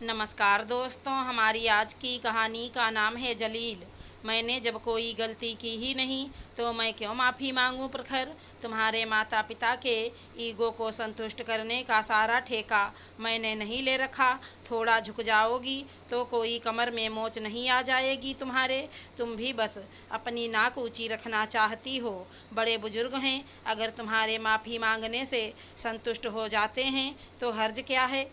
नमस्कार दोस्तों, हमारी आज की कहानी का नाम है जलील। मैंने जब कोई गलती की ही नहीं तो मैं क्यों माफ़ी मांगूं प्रखर। तुम्हारे माता पिता के ईगो को संतुष्ट करने का सारा ठेका मैंने नहीं ले रखा। थोड़ा झुक जाओगी तो कोई कमर में मोच नहीं आ जाएगी तुम्हारे। तुम भी बस अपनी नाक ऊंची रखना चाहती हो। बड़े बुजुर्ग हैं, अगर तुम्हारे माफ़ी मांगने से संतुष्ट हो जाते हैं तो हर्ज क्या है।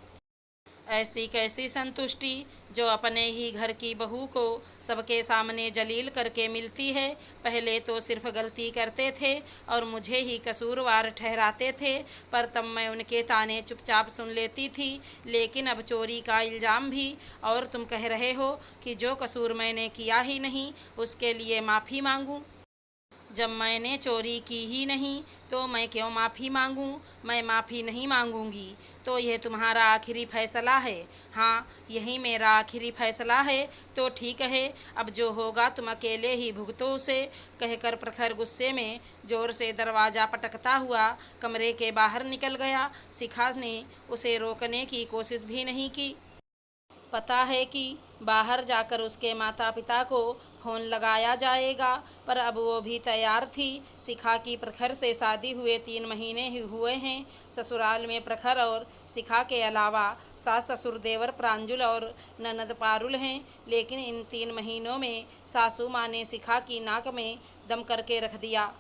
ऐसी कैसी संतुष्टि जो अपने ही घर की बहू को सबके सामने जलील करके मिलती है। पहले तो सिर्फ गलती करते थे और मुझे ही कसूरवार ठहराते थे, पर तब मैं उनके ताने चुपचाप सुन लेती थी। लेकिन अब चोरी का इल्ज़ाम भी, और तुम कह रहे हो कि जो कसूर मैंने किया ही नहीं उसके लिए माफ़ी मांगूं। जब मैंने चोरी की ही नहीं तो मैं क्यों माफ़ी मांगूं। मैं माफ़ी नहीं मांगूंगी। तो यह तुम्हारा आखिरी फैसला है। हाँ, यही मेरा आखिरी फैसला है। तो ठीक है, अब जो होगा तुम अकेले ही भुगतो उसे, कहकर प्रखर गुस्से में जोर से दरवाज़ा पटकता हुआ कमरे के बाहर निकल गया। शिखा ने उसे रोकने की कोशिश भी नहीं की। पता है कि बाहर जाकर उसके माता पिता को फ़ोन लगाया जाएगा, पर अब वो भी तैयार थी। शिखा की प्रखर से शादी हुए 3 महीने ही हुए हैं। ससुराल में प्रखर और शिखा के अलावा सास ससुर देवर प्रांजुल और ननद पारुल हैं। लेकिन इन 3 महीनों में सासू माँ ने शिखा की नाक में दम करके रख दिया।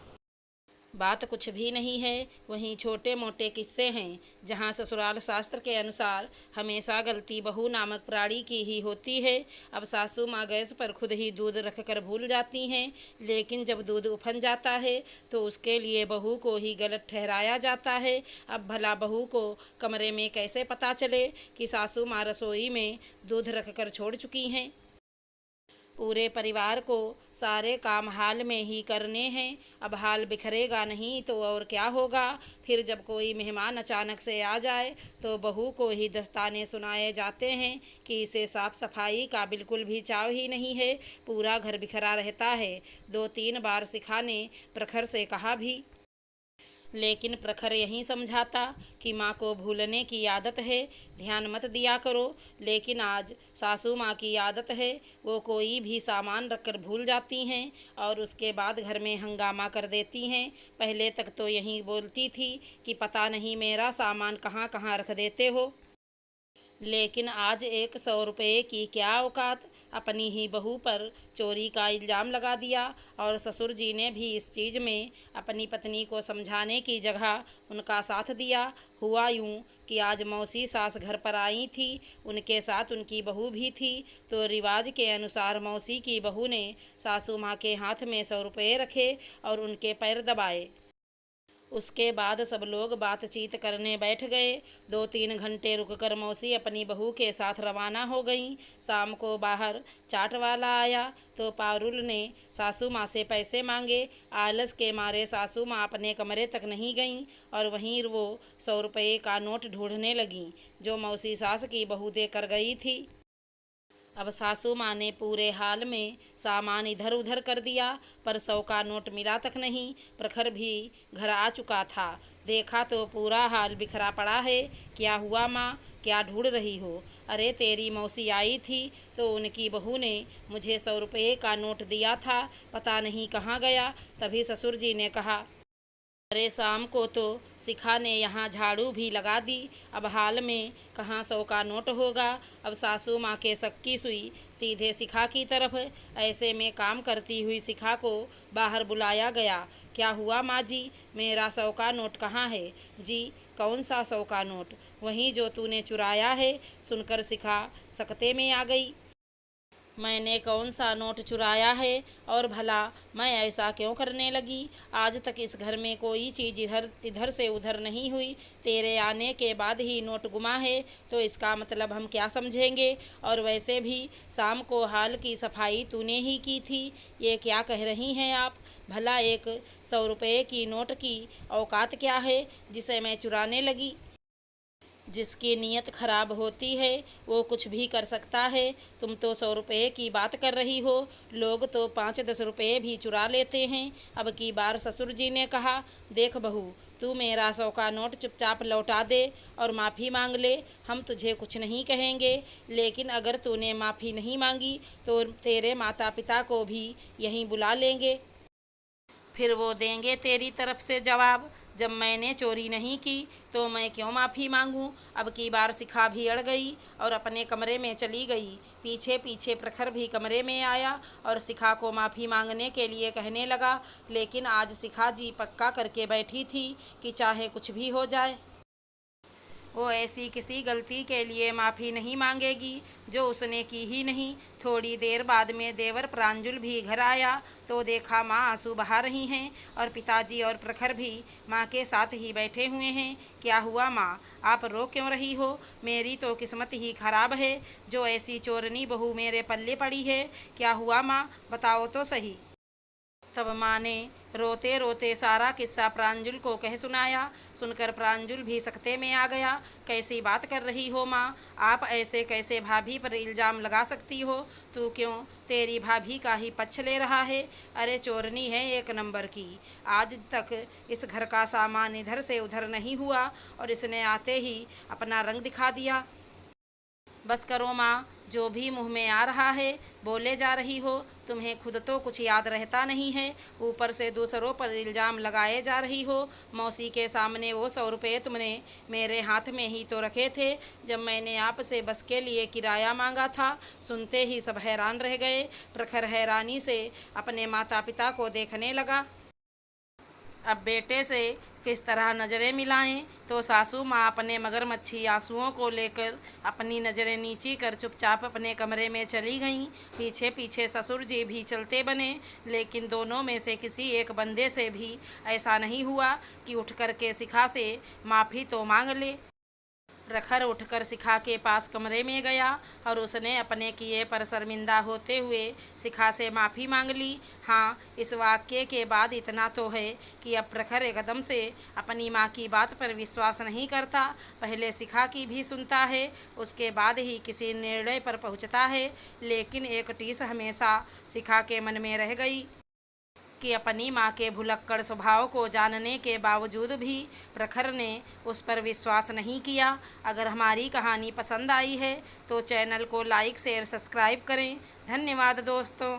बात कुछ भी नहीं है, वहीं छोटे मोटे किस्से हैं, जहाँ ससुराल शास्त्र के अनुसार हमेशा गलती बहू नामक प्राणी की ही होती है। अब सासू माँ गैस पर खुद ही दूध रखकर भूल जाती हैं, लेकिन जब दूध उफन जाता है तो उसके लिए बहू को ही गलत ठहराया जाता है। अब भला बहू को कमरे में कैसे पता चले कि सासू माँ रसोई में दूध रखकर छोड़ चुकी हैं। पूरे परिवार को सारे काम हाल में ही करने हैं। अब हाल बिखरेगा नहीं तो और क्या होगा। फिर जब कोई मेहमान अचानक से आ जाए तो बहू को ही दस्ताने सुनाए जाते हैं कि इसे साफ सफाई का बिल्कुल भी चाव ही नहीं है। पूरा घर बिखरा रहता है। 2-3 बार शिखा ने प्रखर से कहा भी, लेकिन प्रखर यही समझाता कि माँ को भूलने की आदत है, ध्यान मत दिया करो। लेकिन आज सासू माँ की आदत है, वो कोई भी सामान रखकर भूल जाती हैं और उसके बाद घर में हंगामा कर देती हैं। पहले तक तो यही बोलती थी कि पता नहीं मेरा सामान कहाँ कहाँ रख देते हो, लेकिन आज 100 रुपये की क्या औकात। अपनी ही बहू पर चोरी का इल्ज़ाम लगा दिया। और ससुर जी ने भी इस चीज़ में अपनी पत्नी को समझाने की जगह उनका साथ दिया। हुआ यूँ कि आज मौसी सास घर पर आई थी, उनके साथ उनकी बहू भी थी। तो रिवाज के अनुसार मौसी की बहू ने सासू माँ के हाथ में 100 रुपये रखे और उनके पैर दबाए। उसके बाद सब लोग बातचीत करने बैठ गए। 2-3 घंटे रुककर मौसी अपनी बहू के साथ रवाना हो गईं। शाम को बाहर चाट वाला आया तो पारुल ने सासू माँ से पैसे मांगे। आलस के मारे सासू माँ अपने कमरे तक नहीं गईं और वहीं वो 100 रुपये का नोट ढूंढने लगीं जो मौसी सास की बहू दे कर गई थी। अब सासू माँ ने पूरे हाल में सामान इधर उधर कर दिया, पर 100 का नोट मिला तक नहीं। प्रखर भी घर आ चुका था। देखा तो पूरा हाल बिखरा पड़ा है। क्या हुआ माँ, क्या ढूंढ रही हो। अरे तेरी मौसी आई थी तो उनकी बहू ने मुझे 100 रुपये का नोट दिया था, पता नहीं कहाँ गया। तभी ससुर जी ने कहा, अरे शाम को तो शिखा ने यहाँ झाड़ू भी लगा दी, अब हाल में कहाँ 100 का नोट होगा। अब सासू माँ के शक की सुई सीधे शिखा की तरफ। ऐसे में काम करती हुई शिखा को बाहर बुलाया गया। क्या हुआ माँ जी, मेरा 100 का नोट कहाँ है। जी, कौन सा 100 का नोट, वही जो तूने चुराया है। सुनकर शिखा सकते में आ गई। मैंने कौन सा नोट चुराया है, और भला मैं ऐसा क्यों करने लगी। आज तक इस घर में कोई चीज़ इधर इधर से उधर नहीं हुई। तेरे आने के बाद ही नोट गुमा है तो इसका मतलब हम क्या समझेंगे। और वैसे भी शाम को हाल की सफाई तूने ही की थी। ये क्या कह रही हैं आप। भला एक 100 रुपये की नोट की औकात क्या है जिसे मैं चुराने लगी। जिसकी नीयत खराब होती है वो कुछ भी कर सकता है। तुम तो 100 रुपये की बात कर रही हो, लोग तो 5-10 रुपये भी चुरा लेते हैं। अब की बार ससुर जी ने कहा, देख बहू, तू मेरा 100 का नोट चुपचाप लौटा दे और माफ़ी मांग ले। हम तुझे कुछ नहीं कहेंगे, लेकिन अगर तूने माफ़ी नहीं मांगी तो तेरे माता पिता को भी यहीं बुला लेंगे। फिर वो देंगे तेरी तरफ से जवाब। जब मैंने चोरी नहीं की तो मैं क्यों माफ़ी मांगूं। अब की बार शिखा भी अड़ गई और अपने कमरे में चली गई। पीछे पीछे प्रखर भी कमरे में आया और शिखा को माफ़ी मांगने के लिए कहने लगा, लेकिन आज शिखा जी पक्का करके बैठी थी कि चाहे कुछ भी हो जाए, वो ऐसी किसी गलती के लिए माफ़ी नहीं मांगेगी जो उसने की ही नहीं। थोड़ी देर बाद में देवर प्रांजुल भी घर आया तो देखा माँ आंसू बहा रही हैं और पिताजी और प्रखर भी माँ के साथ ही बैठे हुए हैं। क्या हुआ माँ, आप रो क्यों रही हो? मेरी तो किस्मत ही खराब है जो ऐसी चोरनी बहू मेरे पल्ले पड़ी है। क्या हुआ माँ, बताओ तो सही। तब माँ ने रोते रोते सारा किस्सा प्रांजुल को कह सुनाया। सुनकर प्रांजुल भी सकते में आ गया। कैसी बात कर रही हो माँ, आप ऐसे कैसे भाभी पर इल्ज़ाम लगा सकती हो? तू क्यों तेरी भाभी का ही पक्ष ले रहा है? अरे चोरनी है एक नंबर की। आज तक इस घर का सामान इधर से उधर नहीं हुआ और इसने आते ही अपना रंग दिखा दिया। बस करो माँ, जो भी मुँह में आ रहा है बोले जा रही हो। तुम्हें खुद तो कुछ याद रहता नहीं है, ऊपर से दूसरों पर इल्ज़ाम लगाए जा रही हो। मौसी के सामने वो 100 रुपये तुमने मेरे हाथ में ही तो रखे थे जब मैंने आपसे बस के लिए किराया मांगा था। सुनते ही सब हैरान रह गए। प्रखर हैरानी से अपने माता पिता को देखने लगा। अब बेटे से किस तरह नज़रें मिलाएं, तो सासू माँ अपने मगरमच्छी आंसुओं को लेकर अपनी नज़रें नीची कर चुपचाप अपने कमरे में चली गईं। पीछे पीछे ससुर जी भी चलते बने, लेकिन दोनों में से किसी एक बंदे से भी ऐसा नहीं हुआ कि उठ कर के शिखा से माफ़ी तो मांग ले। प्रखर उठकर शिखा के पास कमरे में गया और उसने अपने किए पर शर्मिंदा होते हुए शिखा से माफ़ी मांग ली। हाँ, इस वाक्य के बाद इतना तो है कि अब प्रखर एकदम से अपनी माँ की बात पर विश्वास नहीं करता। पहले शिखा की भी सुनता है, उसके बाद ही किसी निर्णय पर पहुँचता है। लेकिन एक टीस हमेशा शिखा के मन में रह गई कि अपनी माँ के भुलक्कड़ स्वभाव को जानने के बावजूद भी प्रखर ने उस पर विश्वास नहीं किया। अगर हमारी कहानी पसंद आई है तो चैनल को लाइक शेयर सब्सक्राइब करें। धन्यवाद दोस्तों।